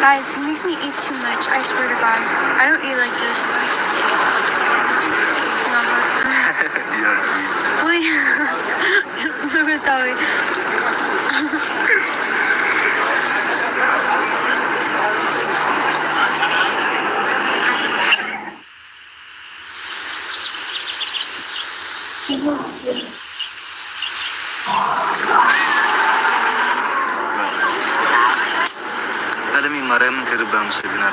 Guys, it makes me eat too much. I swear to God. I don't eat like this. Please. Look at Alami Mariam Kerbam Signal.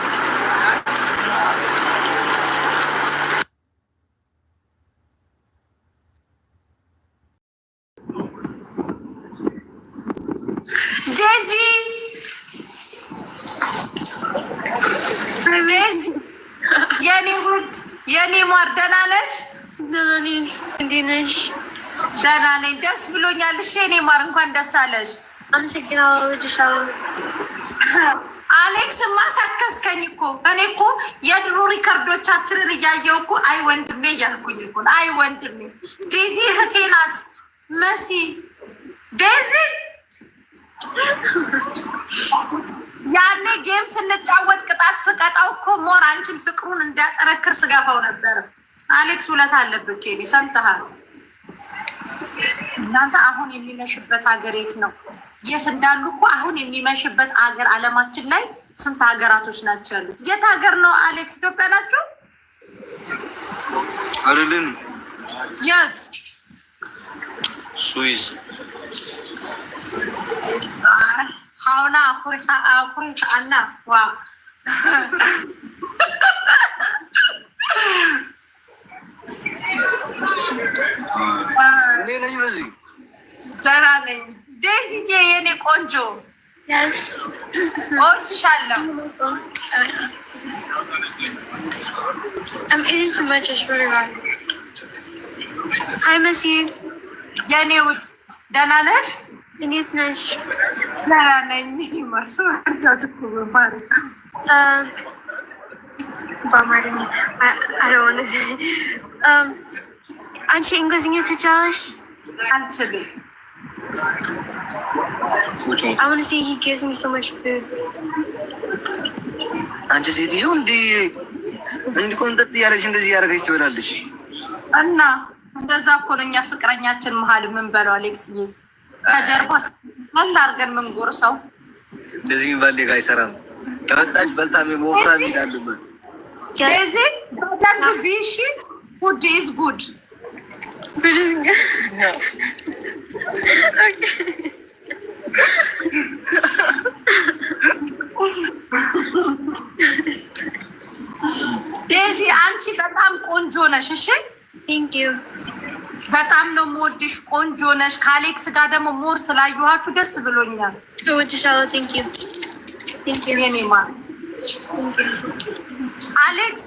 Daisy! Yani Hood, Yani Mardananesh? Danani, Dinish. Danani, Das Vilonial Shani Maranquan de Salish. I'm taking out the shower. Alex ማሳከስ ከኝኮ እኔ እኮ የድሮ ሪከርዶቻችንን እያየሁ እኮ አይ ወንድሜ እያልኩኝ እኮ አይ ወንድሜ ዴዚ እህቴ ናት መሲ ዴዚ ያኔ ጌም ስንጫወት ቅጣት ስቀጣው እኮ ሞር አንቺን ፍቅሩን እንዲያጠነክር ስጋፋው ነበር። አሌክስ ውለታ አለብህ ኬኒ ሰምተሃል። እናንተ አሁን የሚመሽበት ሀገር የት ነው? የት እንዳሉ እኮ አሁን የሚመሽበት ሀገር አለማችን ላይ ስንት ሀገራቶች ናቸው ያሉት? የት ሀገር ነው አሌክስ? ኢትዮጵያ ናችሁ አይደለም? የት? ስዊዝ ሀውና አፍሪካ አና ዋ እኔ ነኝ በዚህ ደህና ነኝ። ዴዚዬ የኔ ቆንጆ Yes. እወድሻለሁ። I'm eating too much, I swear to God. Hi, Missy. የኔ ውድ ደህና ነሽ? It's nice. ደህና ነኝ። ማርሶ እንዳትኩ በማርክ I don't want to say. Aren't you English ትችያለሽ? አልችልም። I want to say he gives me so much food. አንቺ ሴትዮ እንዲህ ቆንጠጥ ያለች እንደዚህ ያደረገች ትበላለች እና እንደዛ እኮ ነው እኛ ፍቅረኛችን መሀል ምን በለው አሌክስዬ ከጀርባ አድርገን ምን ጎርሰው እንደዚህ የሚባል ሌጋ አይሰራም። ከመጣች በልታም ወፍራም ይላልበት ዴዚ በደንብ ቢሺ ፉድ ኢዝ ጉድ ዴዚ አንቺ በጣም ቆንጆ ነሽ። እሺ Thank you. በጣም ነው የምወድሽ። ቆንጆ ነሽ። ከአሌክስ ጋር ደግሞ ሞር ስላየኋችሁ ደስ ብሎኛል። እወድሻለሁ። Thank you. Thank you. የኔ ማር አሌክስ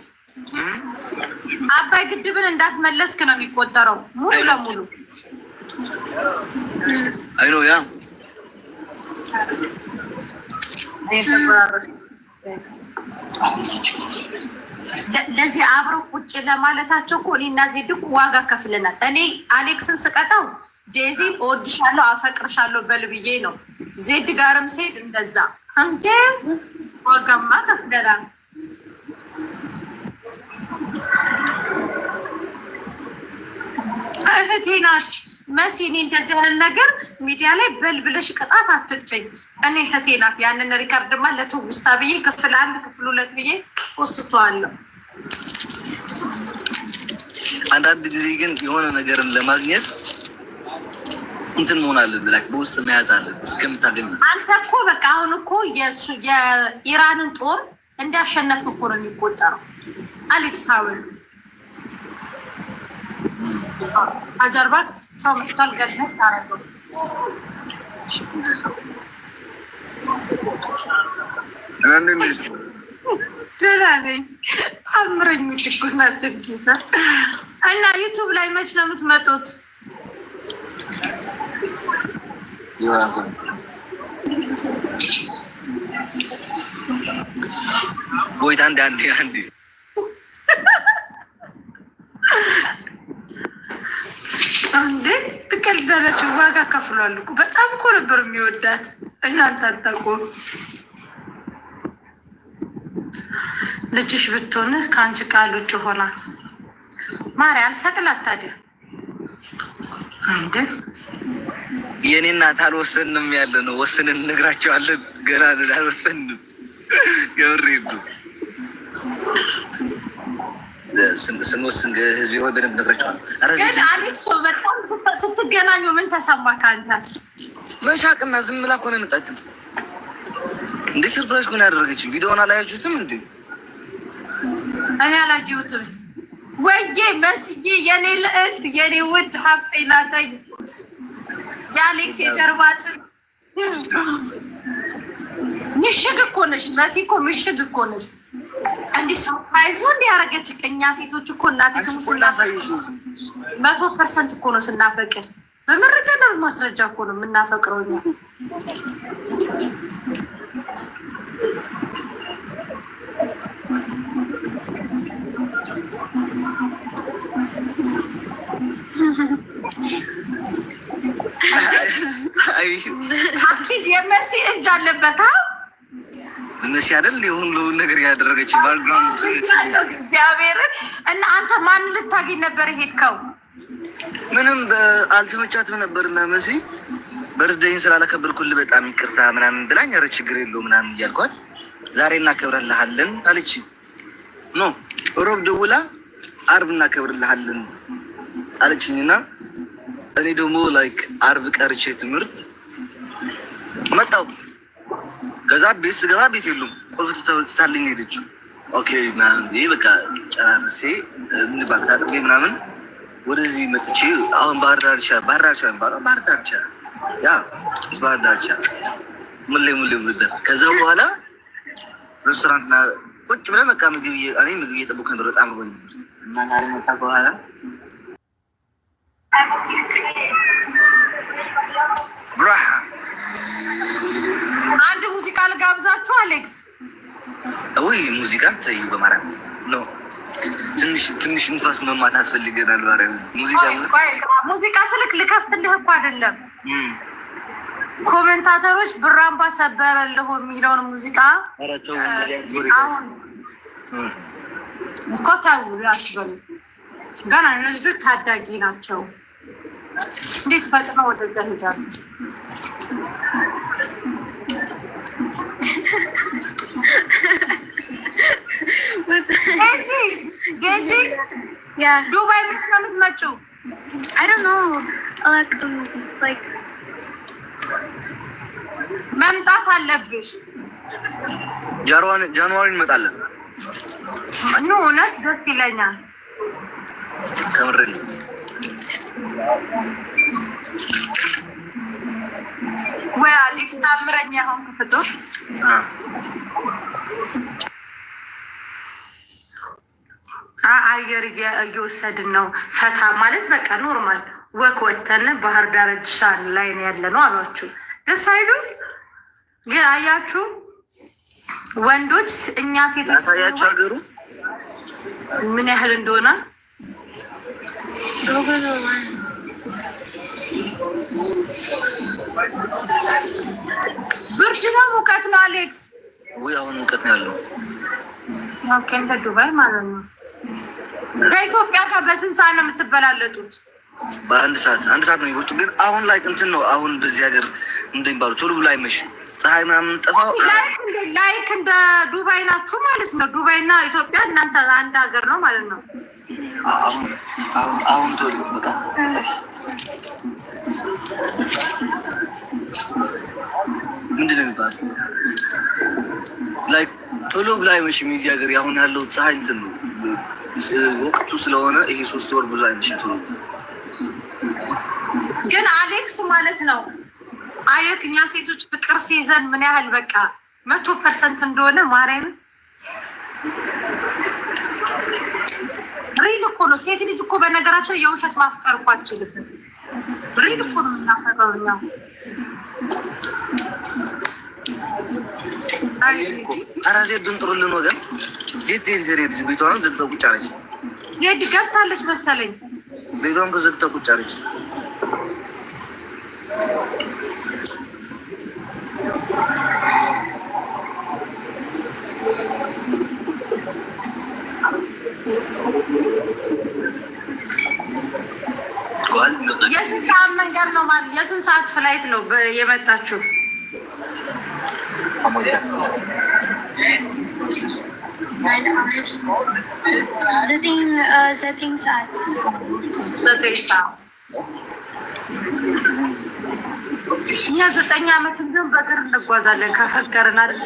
አባይ ግድብን እንዳስመለስክ ነው የሚቆጠረው ሙሉ ለሙሉ። አይ ነው ያ ለዚህ አብረው ቁጭ ለማለታቸው እኮ እኔ እና ዜድ እኮ ዋጋ ከፍለናል። እኔ አሌክስን ስቀጣው ዴዚን እወድሻለሁ አፈቅርሻለሁ በል ብዬ ነው። ዜድ ጋርም ስሄድ እንደዛ እንዴ ዋጋማ ከፍለናል። እህቴ ናት መሲ። እኔ እንደዚህ አይነት ነገር ሚዲያ ላይ በል ብለሽ ቅጣት አትጭኝ። እኔ እህቴ ናት። ያንን ሪካርድማ ለትውስታ ብዬ ክፍል 1 ክፍል 2 ብዬ ወስቷለሁ። አንዳንድ ጊዜ ግን የሆነ ነገርን ለማግኘት እንትን መሆን አለብህ፣ ላይክ በውስጥ መያዝ አለብህ እስከምታገኝ። አንተ እኮ በቃ አሁን እኮ የኢራንን ጦር እንዳሸነፍክ እኮ ነው የሚቆጠረው አሌክስ ሀውን አጀርባት ሰው መጥቷል። ገነት ታረገው ደህና ነኝ። ታምረኞች እኮ ናቸው ጌታ። እና ዩቱብ ላይ መች ነው የምትመጡት? የራሱ ወይት አንዴ እንዴ ትቀልዳለች። ዋጋ ከፍሏል እኮ በጣም እኮ ነበር የሚወዳት። እናንተ አታውቁም። ልጅሽ ብትሆንህ ከአንቺ ቃል ውጭ ሆና ማርያም ሰቅላት ታዲያ እንዴ? የኔ እናት አልወሰንም ያለ ነው። ወስንን እነግራቸዋለን። ገና አልወሰንም። ገብሬ ስንወስን ህዝብ ሆይ በደንብ እነግራቸዋለሁ። ግን አሌክስ በጣም ስትገናኙ ምን ተሰማ ከአንተ? መቻቅና ዝም ብላ እኮ ነው የመጣችሁ። እንዴ ሰርፕራይዝ እኮ ነው ያደረገችው። ቪዲዮውን አላያችሁትም እንዴ? እኔ አላየሁትም። ወይዬ መስዬ የኔ ልዕልት የኔ ውድ ሀፍቴ ናተኝ የአሌክስ የጀርባ አጥንት ምሽግ እኮ ነሽ መሲ እኮ ምሽግ እኮ ነሽ። እንዲህ ሰርፕራይዝ ነው እንዲህ ያደረገች። እኛ ሴቶች እኮ እናቴ ስናፈቅር 100% እኮ ነው ስናፈቅር፣ በመረጃና በማስረጃ እኮ ነው የምናፈቅረው እኛ። አኪድ የመሲ እጅ አለበት። መሲ አይደል የሁሉ ነገር ያደረገች ባክግራውንድ እግዚአብሔርን። እና አንተ ማን ልታገኝ ነበር ሄድከው? ምንም አልተመቻትም ነበርና መሲ በርዝደይን ስላላከበርኩልህ በጣም ይቅርታ ምናምን ብላኝ፣ ኧረ ችግር የለውም ምናምን እያልኳት ዛሬ እናከብረልሃለን አለች። ኖ ሮብ ደውላ አርብ እናከብርልሃለን አለችኝና እኔ ደግሞ ላይክ አርብ ቀርቼ ትምህርት መጣሁ። ከዛ ቤት ስገባ ቤት የሉም፣ ቁልፍ ትታልኝ ሄደችው። ኦኬ ምናምን ይሄ በቃ ጨራርሴ እንባል ታጥቤ ምናምን ወደዚህ መጥቼ አሁን ባህር ዳርቻ የሚባለው ባህር ዳርቻ ያ ባህር ዳርቻ ሙሌ ውድድር። ከዛ በኋላ ሬስቶራንትና ቁጭ ብለን በቃ ምግብ እየጠበኩ ነበር። በጣም ሆኝ እና ዛሬ መጣ በኋላ ብራሃ አንድ ሙዚቃ ልጋብዛችሁ አሌክስ። ውይ ሙዚቃ ተዩ በማርያም ነው። ትንሽ ንፋስ መማት አስፈልገናል። ማርያም ሙዚቃ ስልክ ልከፍትልህ እኮ አይደለም። ኮሜንታተሮች ብራምባ ሰበረልሁ የሚለውን ሙዚቃ አሁን እኮ ተው ያስበሉ። ገና እነዚህ ታዳጊ ናቸው። እንዴት ፈጥነው ወደዛ ሄዳሉ? ጌዚ ዱባይ መች ነው የምትመጪው? መምጣት አለብሽ። ጃንዋሪ እንመጣለን። እውነት ደስ ይለኛል። ከምሬ ወይ አሌክስ ታምረኛ አሁን ክፍቶ አየር እየወሰድን ነው። ፈታ ማለት በቃ ኖርማል ወክ ወተን ባህር ዳርቻ ላይ ነው ያለ ነው አሏችሁ። ደስ አይሉ? ግን አያችሁ ወንዶች እኛ ሴቶች ያሳያችሁ ሀገሩ ምን ያህል እንደሆነ። ብርድ ነው ሙቀት ነው አሌክስ? ወይ አሁን ሙቀት ነው ያለው። ኦኬ እንደ ዱባይ ማለት ነው። ከኢትዮጵያ ጋር በስንት ሰዓት ነው የምትበላለጡት? በአንድ ሰዓት ነው የሚወጡ። ግን አሁን ላይ እንትን ነው አሁን በዚህ ሀገር እንደሚባሉ ቶሎ ብሎ አይመሽም። ፀሐይ ምናምን ጠፋው። ላይክ እንደ ዱባይ ናችሁ ማለት ነው። ዱባይ እና ኢትዮጵያ እናንተ አንድ ሀገር ነው ማለት ነው። አሁን ቶሎ በቃ ምንድን ነው የሚባለው? ላይክ ቶሎ ብሎ አይመሽም የዚህ ሀገር አሁን ያለው ፀሐይ እንትን ነው ወቅቱ ስለሆነ ይሄ 3 ወር ብዙ አይመሽም ቶሎ። ግን አሌክስ ማለት ነው አየክ እኛ ሴቶች ፍቅር ሲይዘን ምን ያህል በቃ 100% እንደሆነ ማርያም ሪል እኮ ነው። ሴት ልጅ እኮ በነገራቸው የውሸት ማፍቀር እኮ አትችልበት። ሪል እኮ ነው የምናፈቀው እኛ። ኧረ ዜድን ጥሩልን ወገን። ዜድ ቤቷን ዘግታ ቁጭ አለች። ዜድ ገብታለች መሰለኝ። ቤቷን ከዘግታ ቁጭ አለች። ሀገር ነው ማለት የስንት ሰዓት ፍላይት ነው የመጣችሁ? ዘጠኝ ሰዓት እኛ 9 ዓመት እንዲሁም በእግር እንጓዛለን ከፈቀርን አይደል?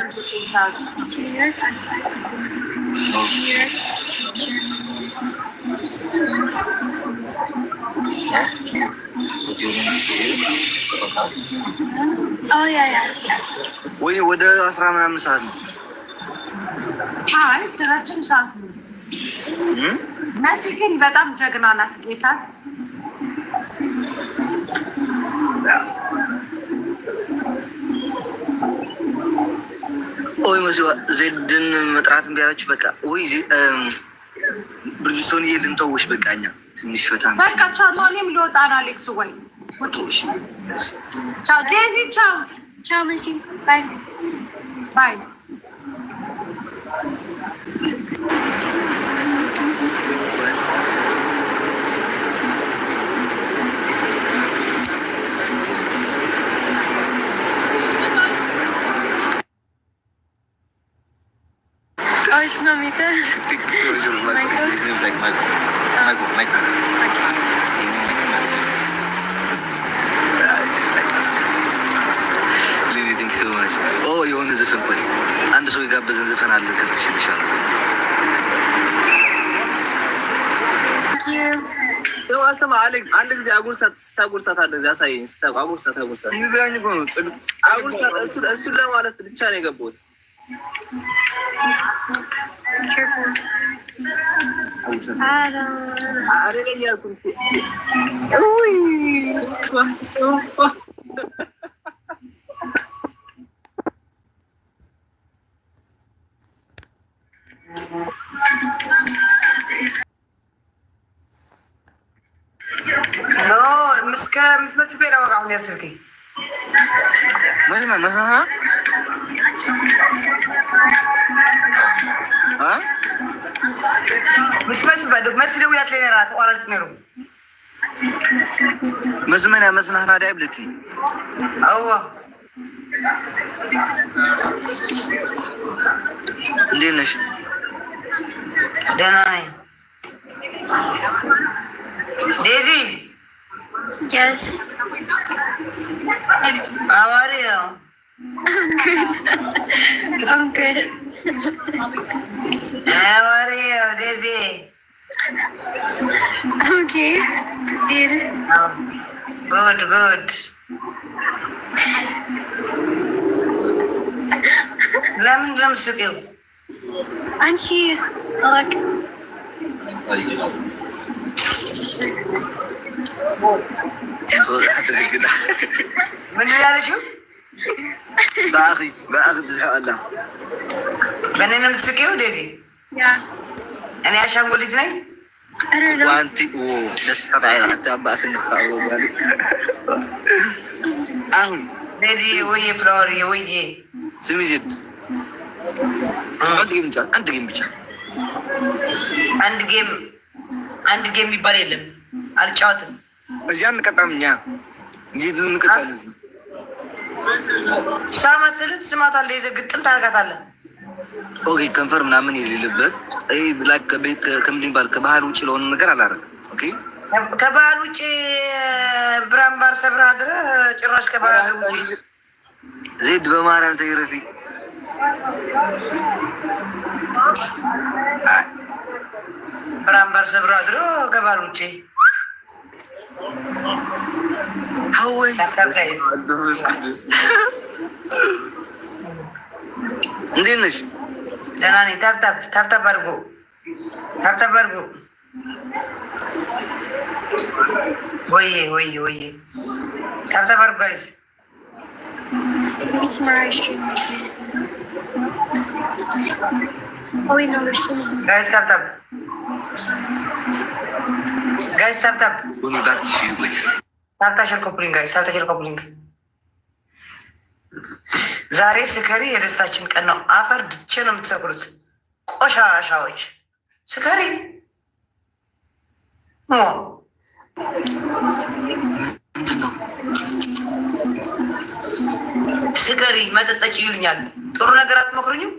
ወይ ወደ 10 ምናምን ሰዓት ነው። አይ ረጅም ሰዓት ነው። መሲ ግን በጣም ጀግና ናት። ጌታ ወይ መሲ ዜድን መጥራት እምቢ አለች። በቃ ወይ ብርጅስቶን ልንተውሽ በቃ እኛ ትንሽ ፈታ በቃ ቻው። እኔም ልወጣ ነው። አሌክስ ወይ ቻው። ዴዚ ቻው። ቻው መሲ ባይ ባይ። Oh, it's not me there. Michael? His name's like Michael. Michael. Lily, thank you so much. Oh, የሆነ ዘፈን ቆይ አንድ ሰው የጋበዘን ዘፈን አለ። ከፍትሽ ይሻላል። ስማ አሌክስ፣ አንድ ጊዜ ስታጎርሳት አለ ጊዜ አሳየኝ። አጉርሳት ይብላኝ እኮ ነው። አጉርሳት። እሱን ለማለት ብቻ ነው የገባሁት። መዝመና መስናህና ዳይብልኪ አዋ እንዴት ነሽ? ደህና ነኝ። ዴዚ Yes. how are you? I'm good. how are you, Daisy? I'm okay. Zid. Good. ለምን ለምስቂው አንቺ አላቅ ምንድን ያለችው? በአኺ ትስሐላ በእኔ ነው የምትስቂው ዴዚ? እኔ አሻንጉሊት ነኝ? ዋንቲ አሁን ዴዚ ወዬ ፍላወር ወዬ ስሚ ዜድ አንድ ጌም ብቻ አንድ ጌም የሚባል የለም። አልጫወትም። እዚያ እንቀጣም እኛ እንዴት እንቀጣለን? ሳማት ስልት ስማት አለ የዘግጥም ታርጋታለህ። ኦኬ ከንፈር ምናምን የሌለበት ላይክ ከምንድን ባል ከባህል ውጭ ለሆነ ነገር አላደረግም። ኦኬ ከባህል ውጭ ብራምባር ሰብረህ አድረህ ጭራሽ ከባህል ውጭ ዜድ በማርያም ተይረፊ ብራምባር ሰብረህ አድሮ ከባህል ውጭ ሀወይ እንዴት ነሽ? ደህና ነኝ። ታብታብ አድርጎ ወይ ታብታብ አድርጎ ጋይስ Maybe tomorrow I stream my phone. Oh wait, no, we're streaming. ጋይስ ታብታብ ሆኒ ባክ ቱ ዊት ታብታሽር ኮፕሊንግ ጋይስ ታብታሽር ኮፕሊንግ። ዛሬ ስከሪ የደስታችን ቀን ነው። አፈር ድቼ ነው የምትሰክሩት ቆሻሻዎች። ስከሪ ምንድነው? ስከሪ መጠጠጭ ይሉኛል። ጥሩ ነገር አትመክሩኝም?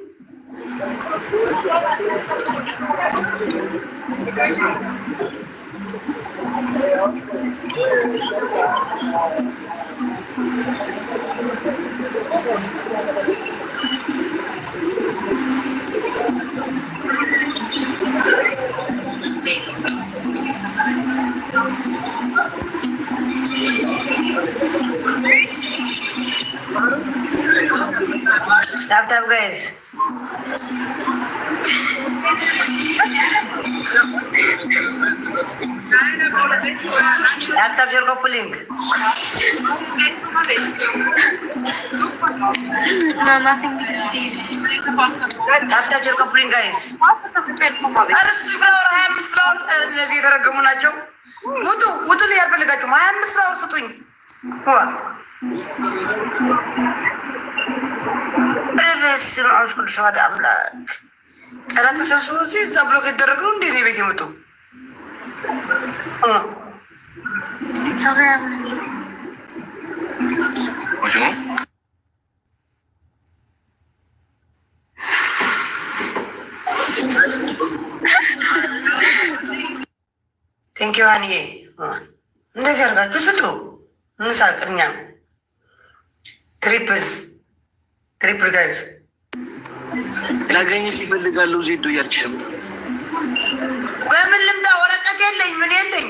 Tap guys. Tap your couple link. No, nothing to see. Tap your couple link guys. Aras flower, ham flower. እነዚህ የተረገሙ ናቸው። ውጡ ላይ ያልፈልጋችሁ 25 ፍላወር ስጡኝ። በስመ አብ ቅዱስ ዋህድ አምላክ። ጠላት ተሰብስቦ እዚህ እዛ ብሎክ የተደረገ ነው እንዴ? እኔ ቤት የመጡ ቴንኪው ሀኒዬ። እንደዚህ አድርጋችሁ ስጡ። እንሳቅኛ ትሪፕል ጋይዝ ላገኝሽ ይፈልጋለሁ። ዜዶ እያልችም በምን ልምጣ? ወረቀት የለኝ ምን የለኝ።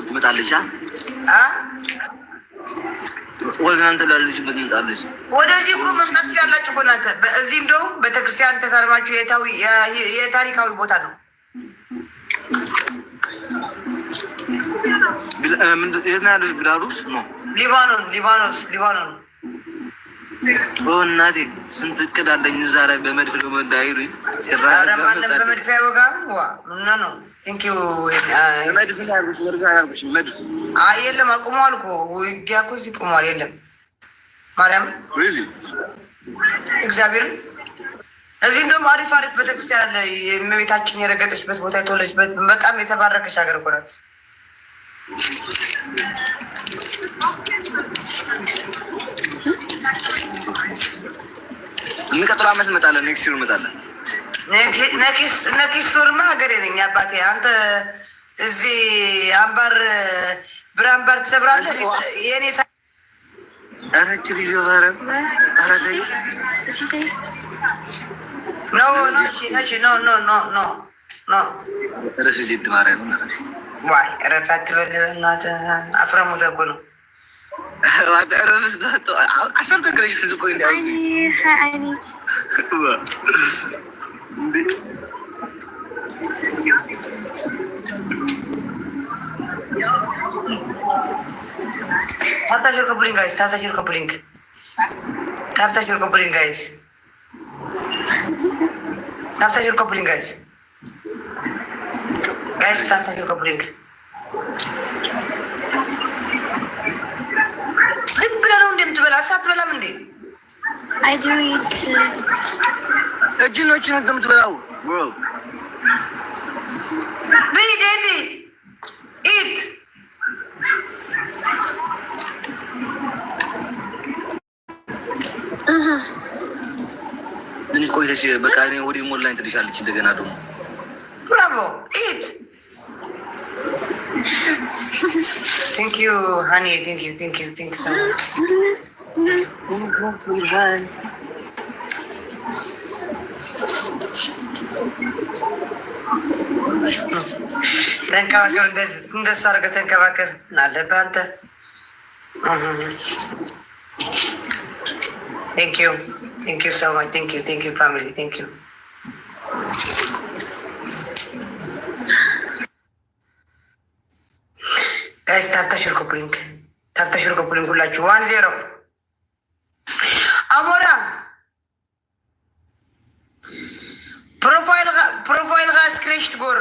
ትመጣለች ወደ እናንተ ላለችበት ትመጣለች። ወደዚህ እኮ መምጣት ትችላላችሁ እኮ እናንተ። እዚህ እንደውም ቤተክርስቲያን ተሳልማችሁ የታሪካዊ ቦታ ነው። የት ነው ያለሽ? ቤላሩስ ነው? ሊባኖስ። እናቴ ስንት እቅድ አለኝ እዛ ላይ በመድፍ ለመዳይሩ ማለም በመድፍ አይወጋም። ነው መድፍ የለም አቁሟል እኮ ውጊያ እኮ እዚህ ቆሟል። የለም ማርያም እግዚአብሔርን እዚህ እንደውም አሪፍ ቤተክርስቲያን አለ። የእመቤታችን የረገጠችበት ቦታ የተወለችበት በጣም የተባረከች ሀገር እኮ ናት። የሚቀጥለው ዓመት እንመጣለን። ኔክስት ይር እንመጣለን። ነኪስት ወርማ ሀገሬ ነኝ አባቴ። አንተ እዚህ አምባር ብራምባር ትሰብራለህ። የኔ አረች ልጅ ባረም አረች ኖ ረፍ ዜድ ማርያም ዋይ ረፋት በልበናት አፍረሙት እኮ ነው። አሰር ተገለች ህዝብ ቆይ Tap your coupling guys. Tap your coupling guys. Tap your coupling guys. Guys, tap your coupling. Din pala nung dim tu bela sat bela mandi. I do it. Ejino china dum tu bela bro. Be Daisy. Eat. ትንሽ ቆይተሽ በቃ እኔ ወደ ሞላኝ ትልሻለች እንደገና ደግሞ ብራቮ ኢት ቴንክ ዩ ሃኒ ቴንክ ዩ ሶ ተንከባከብ። እንደሱ አድርገህ ተንከባከብ አለብህ አንተ። Thank you so much. Thank you family. Thank you. Guys, tap your coupling ሁላችሁ 1-0 አሞራ ፕሮፋይል ጋር ስክሬች ትጎሮ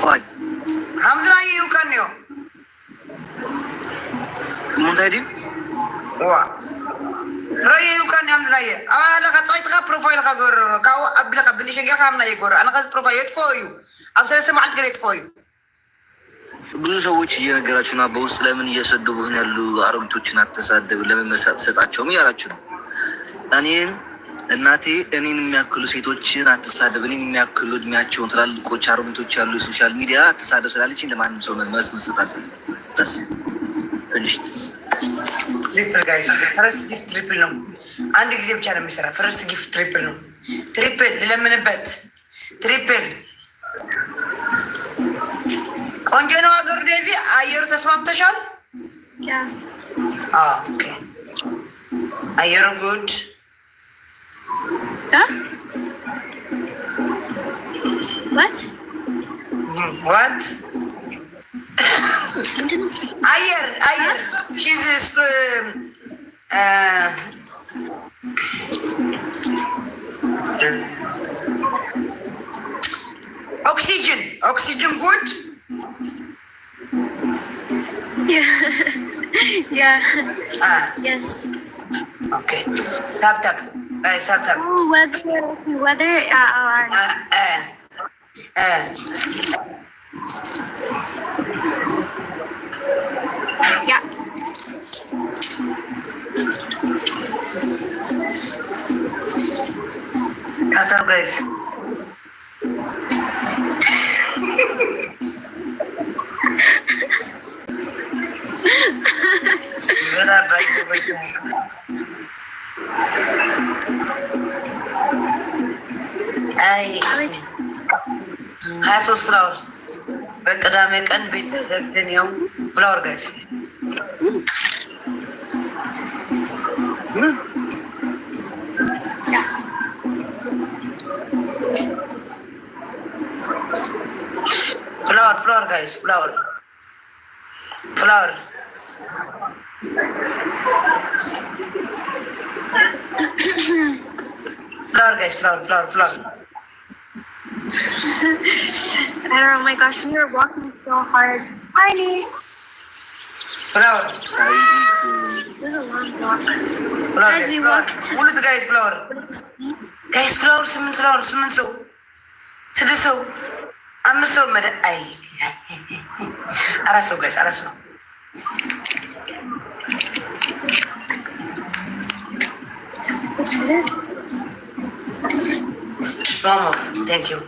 ሆይ ሀምዝራ ይውካንዮ ሙንታዲ ዋ رأي يمكن يعمل رأي أنا خطأت خا بروفايل خا غور كاو أبلغ بني شجع خا من يغور أنا خا بروفايل يتفويو ኣብ 3 መዓልቲ ገለ ይጥፈዩ ብዙ ሰዎች እየነገራችሁና በውስጥ ለምን እየሰደቡህን ያሉ አሮጊቶችን አተሳደብ ለምን መሳት ሰጣቸውም እያላችሁ ነው። እኔን እናቴ እኔን የሚያክሉ ሴቶችን አትሳደብ፣ እኔን የሚያክሉ እድሜያቸውን ትላልቆች አሮጊቶች ያሉ የሶሻል ሚዲያ አትሳደብ ስላለችኝ ለማንም ሰው መልስ መስጠት አልፈልግም። ደስ ትንሽ ትሪፕል ጋይስ፣ ፈረስት ጊፍት ትሪፕል ነው። አንድ ጊዜ ብቻ ነው የሚሰራ። ፈረስት ጊፍት ትሪፕል ነው። ትሪፕል ልለምንበት። ትሪፕል ቆንጆ ነው ሀገሩ። ዴዚ አየሩ ተስማምተሻል? ኦኬ አየሩ ጉድ። ዋት አየር ሺዝ ኦክሲጅን ጉድ Yeah. Yes. Okay. Tap. Oh, weather. Yeah. Tap, guys. Alex. 23 ፍላወር በቅዳሜ ቀን ቤት ዘግተን ያው ፍላወር ጋይስ ፍላወር ጋይስ ፍላወር guys, flower. Oh my gosh, we were walking so hard. Party. Flower. It was a long walk. Flower, As we walked. What is the guys flower? Guys, flower, cement so. Sit so. I'm so mad. Araso guys, araso. What is it? Mama, thank you.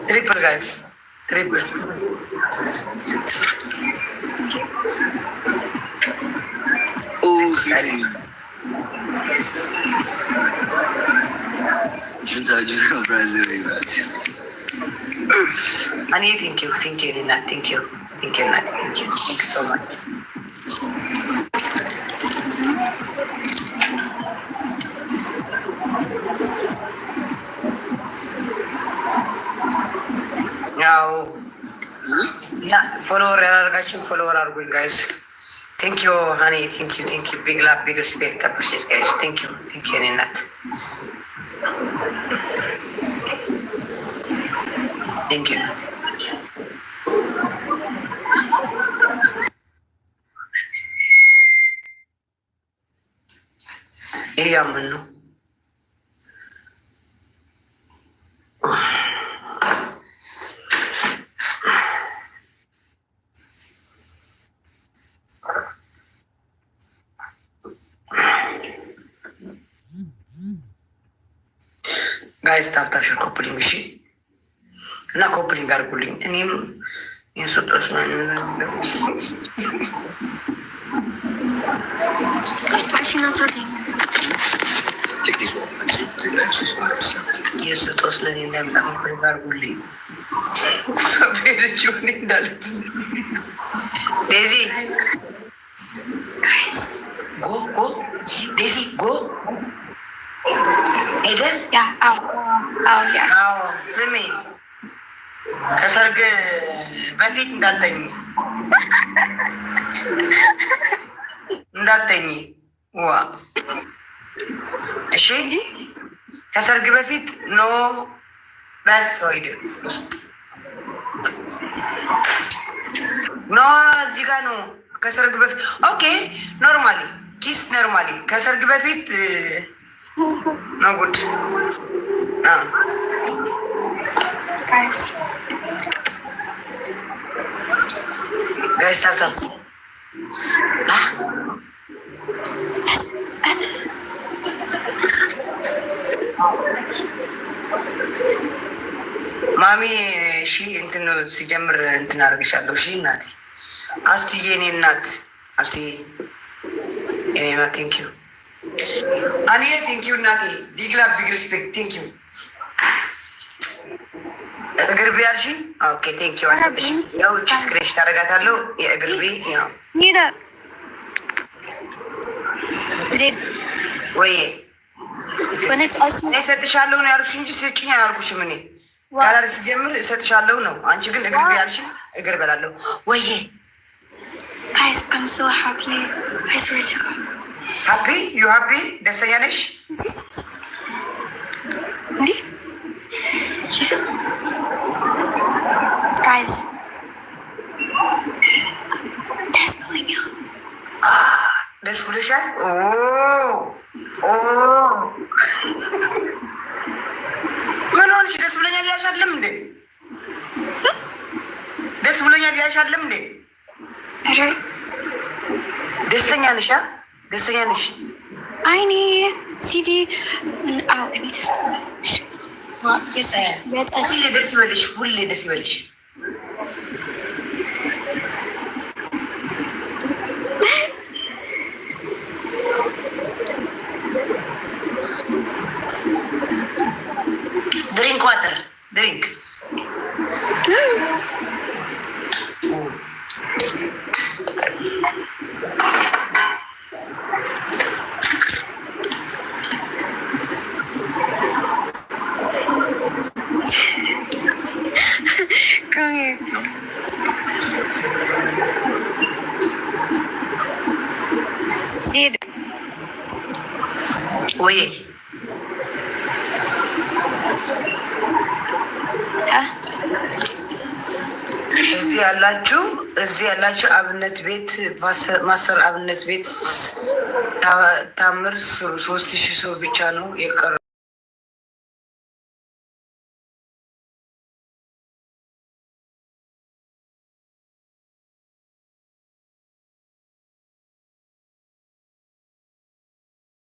Triple guys. Triple. Oh, sweetie. Junta, Brazil, Honey, thank you, Nina. Thank you, Nat. Thank you so much. Now, follower ያላደረጋችሁ follower አድርጉኝ guys. Thank you, honey. Thank you. Big love, big respect, appreciate guys. Thank you, Nat. Thank you, Nat. ይሄ ያምን ነው። ጋይስ ታፕታፕ ሼር ኮፕሊንግ እሺ፣ እና ኮፕሊንግ አድርጉልኝ። እኔም የሰጠት Actually, not talking. የስጦስ ለኔ እንደምጣ ኮፕሊንግ አድርጉልኝ። ሰቤደች ሆኔ እንዳለት ዴዚ ጎ ዴዚ ጎ ሄደ። ስሚ ከሰርግ በፊት እንዳተኝ ዋ እሺ፣ ከሰርግ በፊት ኖ በስ ሆይድ ኖ እዚህ ጋር ነው። ከሰርግ በፊት ኦኬ፣ ኖርማሊ ኪስ ኖርማሊ ከሰርግ በፊት No good. Guys. Guys, stop. ማሚ እሺ እንትን ሲጀምር እንትን አደርግሻለሁ። እሺ እናቴ አስትዬ፣ እኔ እናት አስትዬ፣ እኔ እናት ቴንክ ዩ አንዬ፣ ቴንክ ዩ እናቴ። ቢግ ላቭ ቢግ ሪስፔክት ቴንክ ዩ። እግር ቢ አልሽ? ኦኬ ቴንክ ዩ። አልሰጥሽ ያው እቺ ስክሬሽ ታደርጋታለሁ። የእግር ቢ ያው ኒዳ ዜድ ወይ ወነጭ አሲ እኔ እሰጥሻለሁ ነው ያልኩሽ እንጂ ስጭኝ አላልኩሽም። እኔ ካላር ሲጀምር እሰጥሻለሁ ነው። አንቺ ግን እግር ቢ አልሽ፣ እግር በላለሁ ወይ። guys, I'm so happy. I swear to God. ሃፒ ዩ ሃፒ ደስተኛ ነሽ? እንዴ guys, ደስ ብሎኛል። ደስ ብሎሻል? ምን ሆንሽ? ደስ ብሎኛል ያሻለም እንዴ? ደስ ብሎኛል ያሻለም እንዴ? ኧረ ደስተኛ ነሽ? ደስተኛ ነሽ? አይኔ ሲዲ አዎ፣ እኔ ደስ ብሎኛል። ሁሌ ደስ ይበልሽ፣ ሁሌ ደስ ይበልሽ። ድሪንክ ዋተር ድሪንክ come here. ዜድ ወይ እዚህ ያላችሁ አብነት ቤት ማስተር አብነት ቤት ታምር 3000 ሰው ብቻ ነው የቀረ።